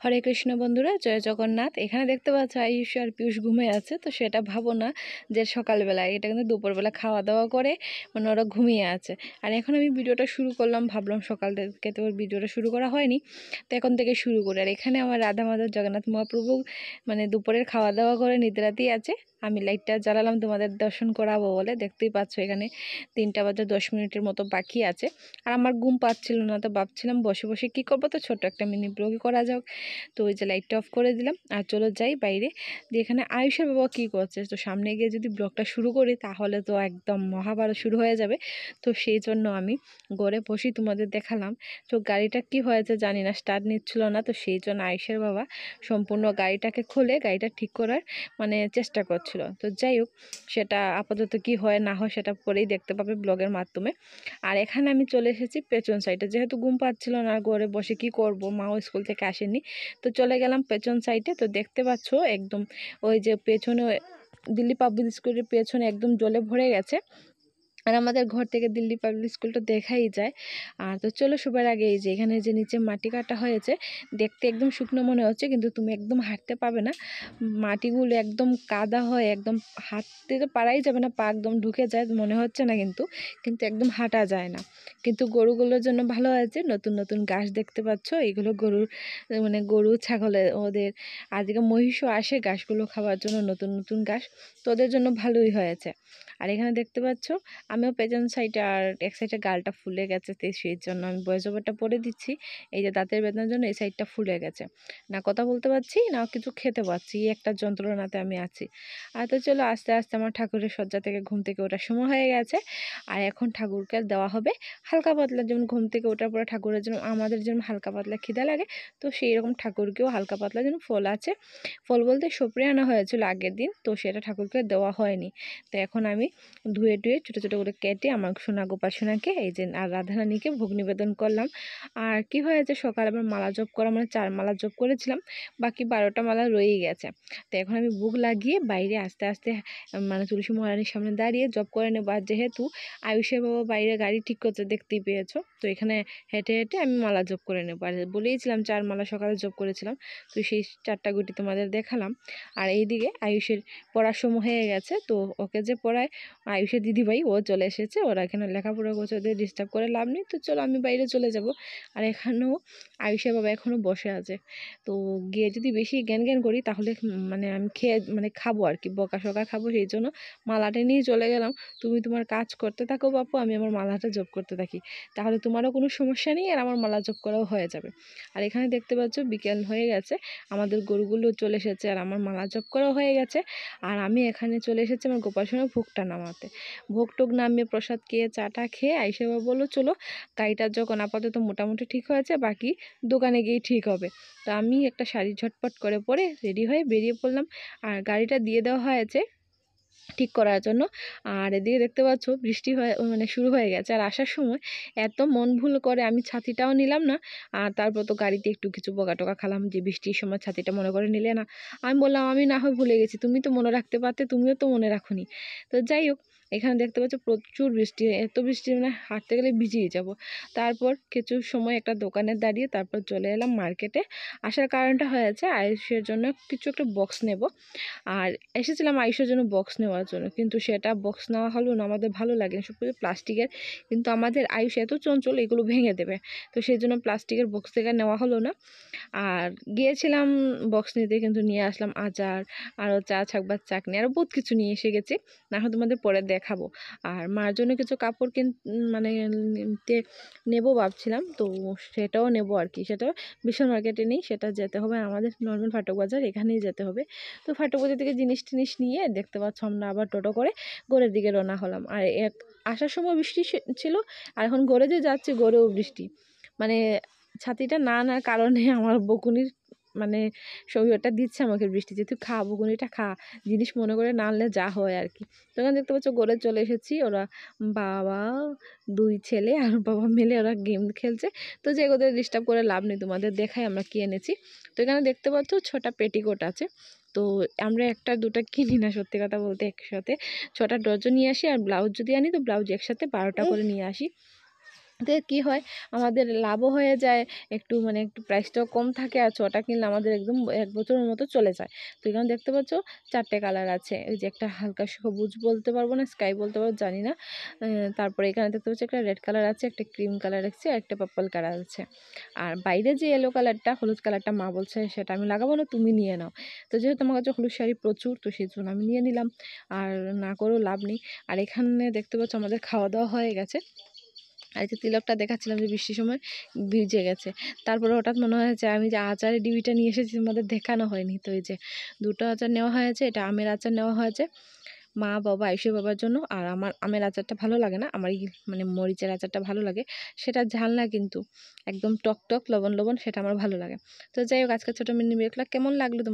হরে কৃষ্ণ বন্ধুরা, জয় জগন্নাথ। এখানে দেখতে পাচ্ছ আয়ুষ আর পিয়ুষ ঘুমিয়ে আছে। তো সেটা ভাবো না যে সকালবেলা, এটা কিন্তু দুপুরবেলা খাওয়া দাওয়া করে মানে ওরা ঘুমিয়ে আছে। আর এখন আমি ভিডিওটা শুরু করলাম, ভাবলাম সকাল থেকে তো ভিডিওটা শুরু করা হয়নি, তো এখন থেকে শুরু করি। আর এখানে আমার রাধা মাধব জগন্নাথ মহাপ্রভু মানে দুপুরের খাওয়া দাওয়া করে নিদ্রাতেই আছে। আমি লাইটটা জ্বালালাম তোমাদের দর্শন করাবো বলে। দেখতেই পাচ্ছ এখানে 3টা বাজে 10 মিনিটের মতো বাকি আছে। আর আমার ঘুম পাচ্ছিল না, তো ভাবছিলাম বসে বসে কী করবো, তো ছোট একটা মিনি ব্লগই করা যাক। তো ওই যে লাইটটা অফ করে দিলাম আর চলো যাই বাইরে, যে এখানে আয়ুষের বাবা কী করছে। তো সামনে গিয়ে যদি ব্লগটা শুরু করি তাহলে তো একদম মহাভারত শুরু হয়ে যাবে। তো সেই জন্য আমি ঘরে বসেই তোমাদের দেখালাম। তো গাড়িটা কি হয়েছে জানি না, স্টার্ট নিচ্ছিল না। তো সেই জন্য আয়ুষের বাবা সম্পূর্ণ গাড়িটাকে খুলে গাড়িটা ঠিক করার মানে চেষ্টা করছিল। তো যাই হোক, সেটা আপাতত কি হয় না হয় সেটা পরেই দেখতে পাবে ব্লগের মাধ্যমে। আর এখানে আমি চলে এসেছি পেছন সাইডে, যেহেতু ঘুম পাচ্ছিল না, ঘরে বসে কি করব, মাও স্কুল থেকে আসেনি, তো চলে গেলাম পেছন সাইডে। তো দেখতে পাচ্ছ একদম ওই যে পেছনে দিল্লি পাবলিক স্কুলের পেছনে একদম জলে ভরে গেছে। আর আমাদের ঘর থেকে দিল্লি পাবলিক স্কুলটা দেখাই যায়। আর তো চলো সবার আগে এই যে এখানে যে নিচে মাটি কাটা হয়েছে, দেখতে একদম শুকনো মনে হচ্ছে, কিন্তু তুমি একদম হাঁটতে পাবে না। মাটিগুলো একদম কাদা হয়, একদম হাঁটতে তো পারাই যাবে না, পা একদম ঢুকে যায় মনে হচ্ছে না, কিন্তু কিন্তু একদম হাঁটা যায় না। কিন্তু গরুগুলোর জন্য ভালো হয়েছে, নতুন নতুন ঘাস দেখতে পাচ্ছ। এগুলো গরুর মানে গরু ছাগলের ওদের, আজকে মহিষও আসে ঘাসগুলো খাওয়ার জন্য, নতুন নতুন ঘাস, তো ওদের জন্য ভালোই হয়েছে। আর এখানে দেখতে পাচ্ছ আমিও পেছন সাইডে আর এক সাইডে গালটা ফুলে গেছে, তো সেই জন্য আমি ভয়েস ওভারটা পরে দিচ্ছি। এই যে দাঁতের বেদনার জন্য এই সাইডটা ফুলে গেছে, না কথা বলতে পারছি না কিছু খেতে পারছি, এই একটা যন্ত্রণাতে আমি আছি। আর তো চলো আস্তে আস্তে আমার ঠাকুরের শয্যা থেকে ঘুম থেকে ওঠার সময় হয়ে গেছে। আর এখন ঠাকুরকে দেওয়া হবে হালকা পাতলা, যেমন ঘুম থেকে ওঠার পরে ঠাকুরের জন্য আমাদের যেমন হালকা পাতলা খিদা লাগে, তো সেই রকম ঠাকুরকেও হালকা পাতলা যেন ফল আছে, ফল বলতে সপরে আনা হয়েছিল আগের দিন, তো সেটা ঠাকুরকে দেওয়া হয়নি। তো এখন আমি ধুয়ে টুয়ে ছোটো ছোটো করে কেটে আমার সোনা গোপাল সোনাকে এই যে আর রাধারানীকে ভোগ নিবেদন করলাম। আর কি হয়েছে, সকালে আমার মালা জপ করা মানে 4 মালা জপ করেছিলাম, বাকি 12টা মালা রয়েই গেছে। তো এখন আমি ভোগ লাগিয়ে বাইরে আস্তে আস্তে মানে তুলসী মহারানীর সামনে দাঁড়িয়ে জপ করে নেবো। আর যেহেতু আয়ুষের বাবা বাইরে গাড়ি ঠিক করতে দেখতেই পেয়েছো, তো এখানে হেঁটে হেঁটে আমি মালা জপ করে নেবো। আর বলেইছিলাম 4 মালা সকালে জপ করেছিলাম, তো সেই 4টা গুটি তোমাদের দেখালাম। আর এইদিকে আয়ুষের পড়ার সময় হয়ে গেছে, তো ওকে যে পড়ায় আয়ুষের দিদিভাই ও চলে এসেছে, ওরা এখানে লেখাপড়া করছে, ওদের ডিস্টার্ব করে লাভ নেই। তো চলো আমি বাইরে চলে যাব। আর এখানেও আয়ুষের বাবা এখনও বসে আছে, তো গিয়ে যদি বেশি জ্ঞান জ্ঞান করি তাহলে মানে আমি খেয়ে মানে খাবো আর কি, বকা সকা খাবো। সেই জন্য মালাটা নিয়ে চলে গেলাম। তুমি তোমার কাজ করতে থাকো বাপু, আমি আমার মালাটা জপ করতে থাকি, তাহলে তোমারও কোনো সমস্যা নেই, আর আমার মালা জপ করাও হয়ে যাবে। আর এখানে দেখতে পাচ্ছ বিকেল হয়ে গেছে, আমাদের গরুগুলো চলে এসেছে, আর আমার মালা জপ করাও হয়ে গেছে। আর আমি এখানে চলে এসেছি আমার গোপাল সোনার ভোগটা নামাতে। ভোগ টোগ নামিয়ে প্রসাদ খেয়ে চাটা খেয়ে আইসে বাবা বললো চলো, গাড়িটা যখন আপাতত মোটামুটি ঠিক হয়েছে, বাকি দোকানে গিয়ে ঠিক হবে। তো আমি একটা শাড়ি ঝটপট করে পরে রেডি হয়ে বেরিয়ে পড়লাম। আর গাড়িটা দিয়ে দেওয়া হয়েছে ঠিক করার জন্য। আর এদিকে দেখতে পাচ্ছ বৃষ্টি হয়ে মানে শুরু হয়ে গেছে। আর আসার সময় এত মন ভুল করে আমি ছাতিটাও নিলাম না। আর তারপর তো গাড়িতে একটু কিছু বকা টকা খালাম যে বৃষ্টির সময় ছাতিটা মনে করে নিলে না। আমি বললাম আমি না হয় ভুলে গেছি, তুমি তো মনে রাখতে পারতে, তুমিও তো মনে রাখোনি। তো যাই হোক, এখানে দেখতে পাচ্ছ প্রচুর বৃষ্টি, এত বৃষ্টি মানে হাঁটতে গেলে ভিজিয়ে যাব। তারপর কিছু সময় একটা দোকানে দাঁড়িয়ে তারপর চলে এলাম মার্কেটে। আসার কারণটা হয়েছে আয়ুষের জন্য কিছু একটা বক্স নেব। আর এসেছিলাম আয়ুষের জন্য বক্স নেওয়ার জন্য, কিন্তু সেটা বক্স নেওয়া হলো না, আমাদের ভালো লাগে না, সব কিছু প্লাস্টিকের, কিন্তু আমাদের আয়ুষ এত চঞ্চল এগুলো ভেঙে দেবে, তো সেই জন্য প্লাস্টিকের বক্স থেকে নেওয়া হলো না। আর গিয়েছিলাম বক্স নিতে, কিন্তু নিয়ে আসলাম আচার, আরও চা ছাকবার চাটনি, আরও বহুত কিছু নিয়ে এসে গেছি, না হয় তোমাদের পরে দেখাবো। আর মার জন্য কিছু কাপড় মানে নিতে নেবো ভাবছিলাম, তো সেটাও নেবো আর কি, সেটাও বিশাল মার্কেটে নেই, সেটা যেতে হবে আমাদের নর্মাল ফাটক বাজার, এখানেই যেতে হবে। তো ফাটক বাজার থেকে জিনিস টিনিস নিয়ে দেখতে পাচ্ছ আমরা আবার টোটো করে ঘরের দিকে রওনা হলাম। আর আসার সময় বৃষ্টি ছিল, আর এখন ঘরে যে যাচ্ছি ঘরেও বৃষ্টি, মানে ছাতিটা না আনার কারণে আমার বকুনির মানে শরীরটা দিচ্ছে আমাকে বৃষ্টি, যে তুই খা বকুনিটা খা, জিনিস মনে করে না আনলে যা হয় আর কি। তখন দেখতে পাচ্ছ ঘরে চলে এসেছি, ওরা বাবা 2 ছেলে আর বাবা মিলে ওরা গেম খেলছে। তো যে ওদের ডিস্টার্ব করে লাভ নেই, তোমাদের দেখাই আমরা কি এনেছি। তো এখানে দেখতে পাচ্ছ 6টা পেটিকোট আছে। তো আমরা একটা দুটা কিনি না, সত্যি কথা বলতে একসাথে 6টা ডজন নিয়ে আসি, আর ব্লাউজ যদি আনি তো ব্লাউজ একসাথে 12টা করে নিয়ে আসি। তে কী হয়, আমাদের লাভও হয়ে যায়, একটু মানে একটু প্রাইসটাও কম থাকে, আর ছটা কিনলে আমাদের একদম 1 বছরের মতো চলে যায়। তো এখানে দেখতে পাচ্ছ 4টে কালার আছে। ওই যে একটা হালকা সবুজ বলতে পারবো না, স্কাই বলতে পারবো জানি না। তারপরে এখানে দেখতে পাচ্ছি একটা রেড কালার আছে, একটা ক্রিম কালার আছে, আর একটা পার্পল কালার আছে। আর বাইরে যে ইয়েলো কালারটা, হলুদ কালারটা মা বলছে সেটা আমি লাগাবো না, তুমি নিয়ে নাও। তো যেহেতু আমার কাছে হলুদ শাড়ি প্রচুর, তো সেই জন্য আমি নিয়ে নিলাম, আর না করেও লাভ নেই। আর এখানে দেখতে পাচ্ছ আমাদের খাওয়া দাওয়া হয়ে গেছে। আর এই যে তিলকটা দেখাচ্ছিলাম যে বৃষ্টির সময় ভিজে গেছে। তারপরে হঠাৎ মনে হয়েছে আমি যে আচারের ডিবিটা নিয়ে এসেছি তোমাদের দেখানো হয়নি। তো এই যে 2টো আচার নেওয়া হয়েছে, এটা আমের আচার নেওয়া হয়েছে মা, বাবা, আয়ুষের বাবার জন্য। আর আমার আমের আচারটা ভালো লাগে না, আমার এই মানে মরিচের আচারটা ভালো লাগে। সেটা ঝাল না কিন্তু, একদম টক টক লবণ লবণ, সেটা আমার ভালো লাগে। তো যাই হোক, আজকে ছোটো মিনি ভিডিওটা কেমন লাগলো তোমার?